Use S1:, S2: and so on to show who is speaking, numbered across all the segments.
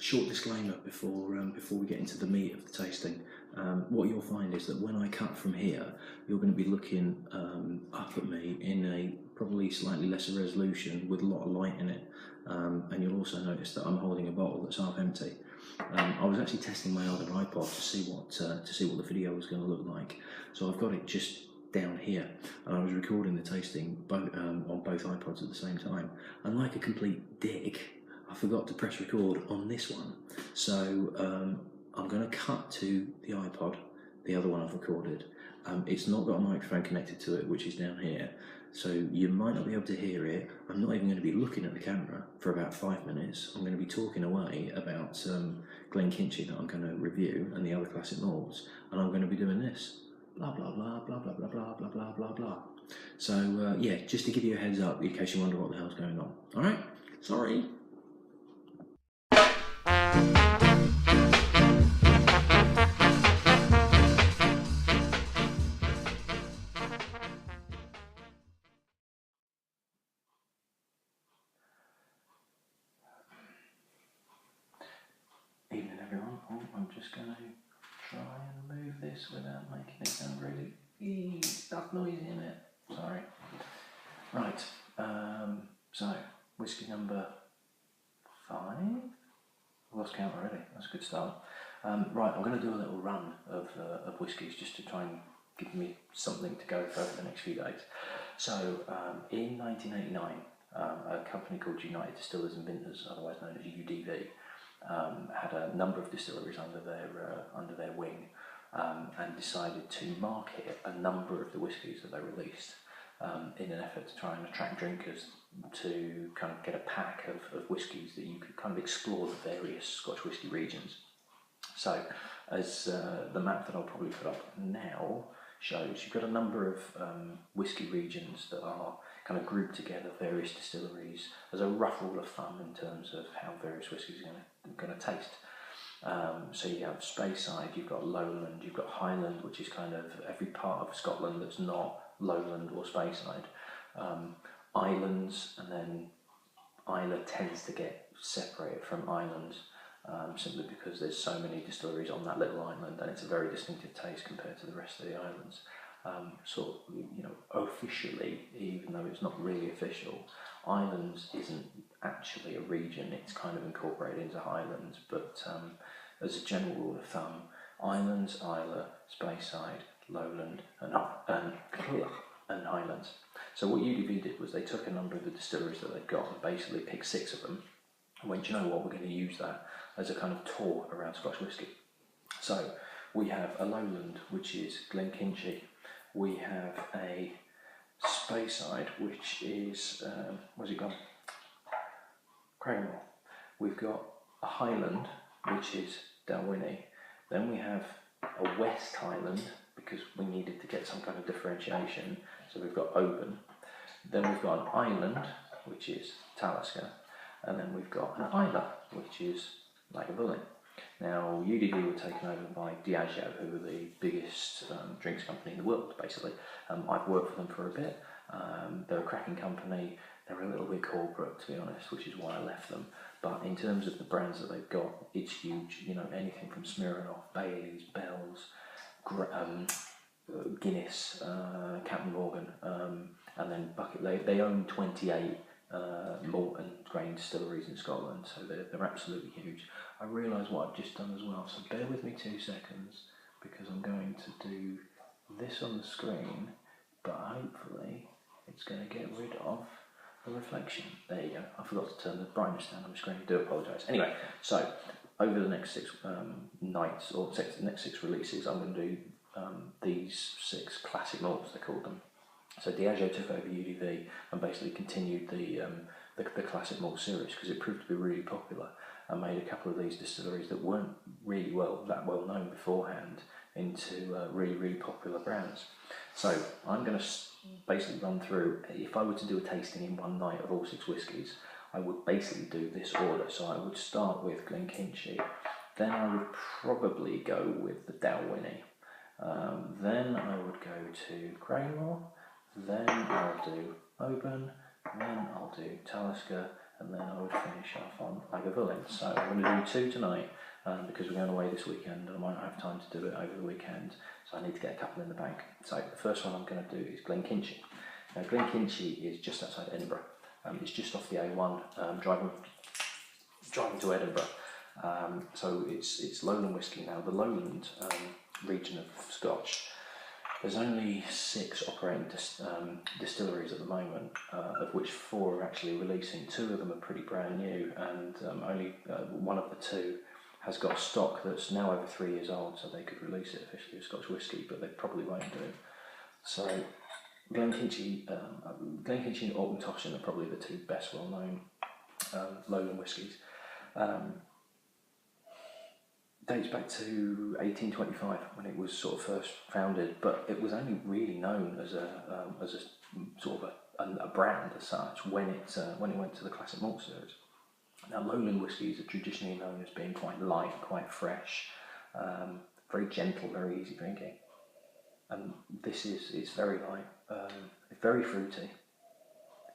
S1: short disclaimer before we get into the meat of the tasting. What you'll find is that when I cut from here, you're going to be looking up at me in a probably slightly lesser resolution with a lot of light in it, and you'll also notice that I'm holding a bottle that's half empty. I was actually testing my other iPod to see what the video was going to look like, so I've got it just down here, and I was recording the tasting on both iPods at the same time, and like a complete dick, I forgot to press record on this one. So I'm going to cut to the iPod, the other one I've recorded. It's not got a microphone connected to it, which is down here, so you might not be able to hear it. I'm not even going to be looking at the camera for about 5 minutes. I'm going to be talking away about Glenkinchie that I'm going to review and the other classic malts, and I'm going to be doing this. Blah blah blah blah blah blah blah blah blah blah blah. So yeah, just to give you a heads up in case you wonder what the hell's going on. All right, sorry. Evening everyone. I'm just going to try and move this without making it sound really stuff noisy in it. Sorry. Right. So whiskey number 5. I lost count already. That's a good start. Right. I'm going to do a little run of whiskies just to try and give me something to go for over the next few days. So in 1989, a company called United Distillers and Vintners, otherwise known as UDV, had a number of distilleries under their wing, and decided to market a number of the whiskies that they released in an effort to try and attract drinkers to kind of get a pack of whiskies that you could kind of explore the various Scotch whisky regions. So, as the map that I'll probably put up now shows, you've got a number of whisky regions that are kind of grouped together, various distilleries, as a rough rule of thumb in terms of how various whiskies are going to taste. So you have Speyside, you've got Lowland, you've got Highland, which is kind of every part of Scotland that's not Lowland or Speyside. Islands, and then Islay tends to get separated from islands simply because there's so many distilleries on that little island, and it's a very distinctive taste compared to the rest of the islands. So, you know, officially, even though it's not really official, Islands isn't actually a region, it's kind of incorporated into Highlands, but as a general rule of thumb, Islands, Islay, Speyside, Lowland and Highlands. So what UDV did was they took a number of the distilleries that they've got and basically picked 6 of them and went, you know what, we're going to use that as a kind of tour around Scotch whisky. So we have a Lowland, which is Glenkinchie. We have a Speyside, which is, where's it gone? Craigmore. We've got a Highland, which is Dalwhinnie. Then we have a West Highland, because we needed to get some kind of differentiation, so we've got Oban. Then we've got an Island, which is Talisker. And then we've got an Islay, which is Lagavulin. Now, UDV were taken over by Diageo, who are the biggest drinks company in the world, basically. I've worked for them for a bit. They're a cracking company. They're a little bit corporate, to be honest, which is why I left them. But in terms of the brands that they've got, it's huge. You know, anything from Smirnoff, Baileys, Bell's, Guinness, Captain Morgan, and then Bucket. They own 28 malt and grain distilleries in Scotland, so they're absolutely huge. I realise what I've just done as well, so bear with me 2 seconds, because I'm going to do this on the screen, but hopefully it's going to get rid of the reflection. There you go. I forgot to turn the brightness down on the screen. I do apologise. Anyway, so over the next 6 nights, or the next 6 releases, I'm going to do these 6 classic malts, they called them. So Diageo took over UDV and basically continued the classic malt series because it proved to be really popular and made a couple of these distilleries that weren't really that well known beforehand into really popular brands. So I'm going to basically run through, if I were to do a tasting in one night of all 6 whiskies, I would basically do this order. So I would start with Glenkinchie, then I would probably go with the Dalwhinnie, then I would go to Craigmore, then I'll do Oban, then I'll do Talisker, and then I would finish off on Lagavulin. So I'm going to do 2 tonight because we're going away this weekend and I might not have time to do it over the weekend, so I need to get a couple in the bank. So the first one I'm going to do is Glenkinchie. Now Glenkinchie is just outside Edinburgh. It's just off the A1 driving to Edinburgh. So it's Lowland whisky. Now the Lowland region of Scotch, there's only 6 operating distilleries at the moment, of which 4 are actually releasing. 2 of them are pretty brand new, and only one of the 2 has got stock that's now over 3 years old, so they could release it officially as Scotch whisky, but they probably won't do. So Glenkinchie and Auchentoshan are probably the 2 best well-known Lowland whiskies. Dates back to 1825 when it was sort of first founded, but it was only really known as a sort of a brand as such when it went to the Classic Malt series. Now Lowland whiskies are traditionally known as being quite light, quite fresh, very gentle, very easy drinking, and this is very light, very fruity.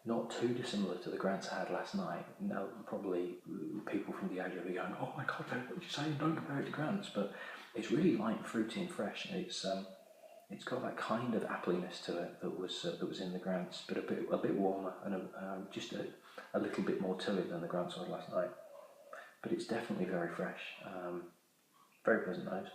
S1: Not too dissimilar to the Grants I had last night. Now, probably people from the area will be going, "Oh my God, what did you say? Don't compare it to Grants." But it's really light, fruity, and fresh. It's got that kind of appliness to it that was in the Grants, but a bit warmer and just a little bit more to it than the Grants I had last night. But it's definitely very fresh. Very pleasant nose.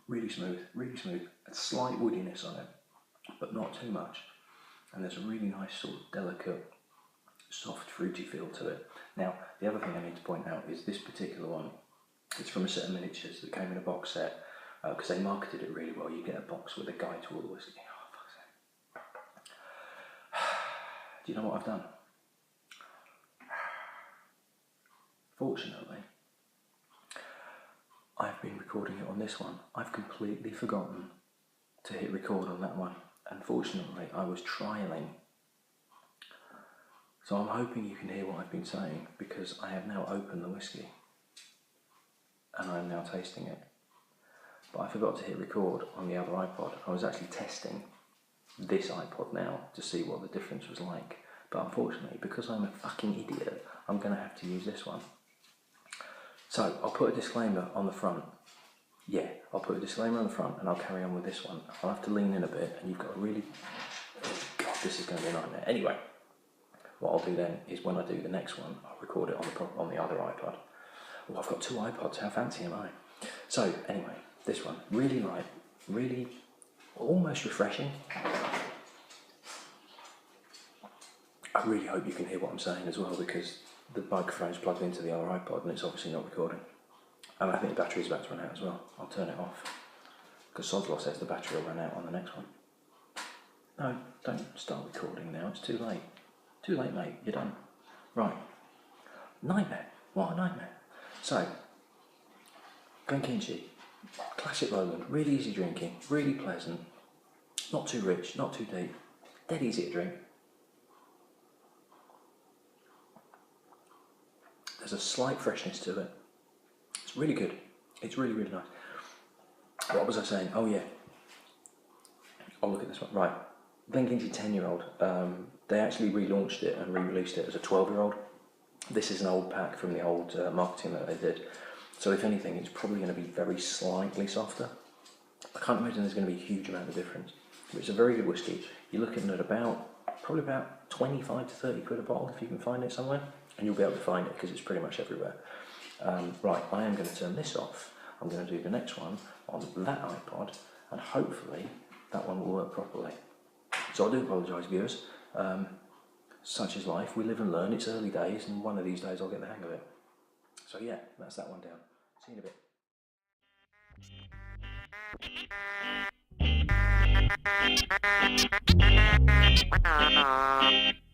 S1: Really smooth. A slight woodiness on it, but not too much. And there's a really nice sort of delicate, soft, fruity feel to it. Now, the other thing I need to point out is this particular one. It's from a set of miniatures that came in a box set, because they marketed it really well. You get a box with a guide to all the whiskey. Oh, fuck's sake. Do you know what I've done? Fortunately, I've been recording it on this one. I've completely forgotten to hit record on that one. Unfortunately, I was trialling. So I'm hoping you can hear what I've been saying, because I have now opened the whiskey and I'm now tasting it. But I forgot to hit record on the other iPod. I was actually testing this iPod now to see what the difference was like. But unfortunately, because I'm a fucking idiot, I'm going to have to use this one. So I'll put a disclaimer on the front. Yeah, I'll put a disclaimer on the front and I'll carry on with this one. I'll have to lean in a bit and you've got to really... Oh God, this is going to be a nightmare. Anyway, what I'll do then is when I do the next one, I'll record it on the other iPod. Oh, I've got 2 iPods, how fancy am I? So anyway, this one, really light, really almost refreshing. I really hope you can hear what I'm saying as well, because the microphone's plugged into the other iPod and it's obviously not recording. And I think the battery's about to run out as well. I'll turn it off, because Sodlaw says the battery will run out on the next one. No, don't start recording now, it's too late. Too late, mate, you're done. Right. Nightmare. What a nightmare. So, Glenkinchie, classic Lowland, really easy drinking, really pleasant, not too rich, not too deep, dead easy to drink. There's a slight freshness to it. It's really good. It's really, really nice. What was I saying? Oh yeah. I'll look at this one. Right. Glenkinchie 10-year-old. They actually relaunched it and re-released it as a 12-year-old. This is an old pack from the old marketing that they did. So if anything, it's probably going to be very slightly softer. I can't imagine there's going to be a huge amount of difference. But it's a very good whiskey. You're looking at probably about 25 to 30 quid a bottle if you can find it somewhere. And you'll be able to find it because it's pretty much everywhere. Right, I am going to turn this off. I'm going to do the next one on that iPod, and hopefully that one will work properly. So I do apologise, viewers. Such is life, we live and learn. It's early days, and one of these days I'll get the hang of it. So yeah, that's that one down. See you in a bit.